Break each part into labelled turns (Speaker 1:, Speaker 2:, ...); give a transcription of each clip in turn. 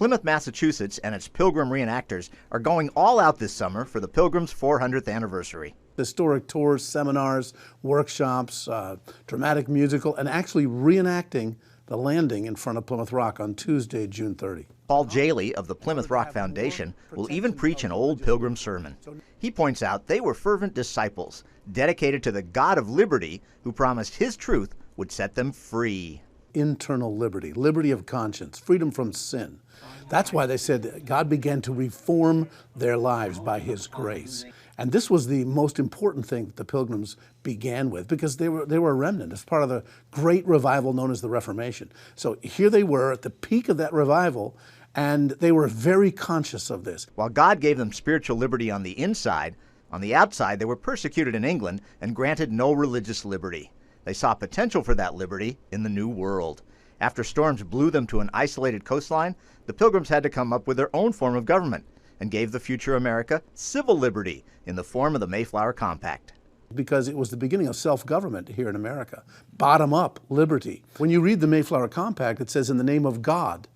Speaker 1: Plymouth, Massachusetts and its Pilgrim re-enactors are going all out this summer for the Pilgrims' 400th anniversary.
Speaker 2: Historic tours, seminars, workshops, dramatic musical, and actually reenacting the landing in front of Plymouth Rock on Tuesday, June 30.
Speaker 1: Paul Jaley of the Plymouth Rock Foundation will even preach an old Pilgrim sermon. He points out they were fervent disciples, dedicated to the God of liberty, who promised his truth would set them free.
Speaker 2: Internal liberty, liberty of conscience, freedom from sin. That's why they said that God began to reform their lives by his grace. And this was the most important thing that the Pilgrims began with, because they were a remnant as part of the great revival known as the Reformation. So here they were at the peak of that revival, and they were very conscious of this.
Speaker 1: While God gave them spiritual liberty on the inside, on the outside they were persecuted in England and granted no religious liberty. They saw potential for that liberty in the New World. After storms blew them to an isolated coastline, the Pilgrims had to come up with their own form of government and gave the future America civil liberty in the form of the Mayflower Compact.
Speaker 2: Because it was the beginning of self-government here in America. Bottom-up liberty. When you read the Mayflower Compact, it says, "In the name of God,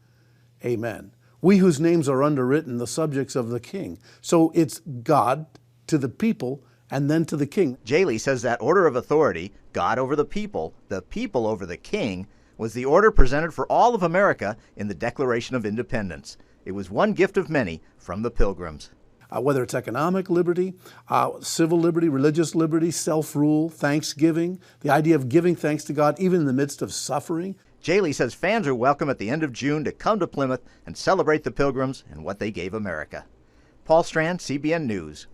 Speaker 2: amen. We whose names are underwritten, the subjects of the king." So it's God to the people and then to the king.
Speaker 1: Jaley says that order of authority, God over the people over the king, was the order presented for all of America in the Declaration of Independence. It was one gift of many from the Pilgrims.
Speaker 2: Whether it's economic liberty, civil liberty, religious liberty, self-rule, thanksgiving, the idea of giving thanks to God even in the midst of suffering.
Speaker 1: Jaley says fans are welcome at the end of June to come to Plymouth and celebrate the Pilgrims and what they gave America. Paul Strand, CBN News.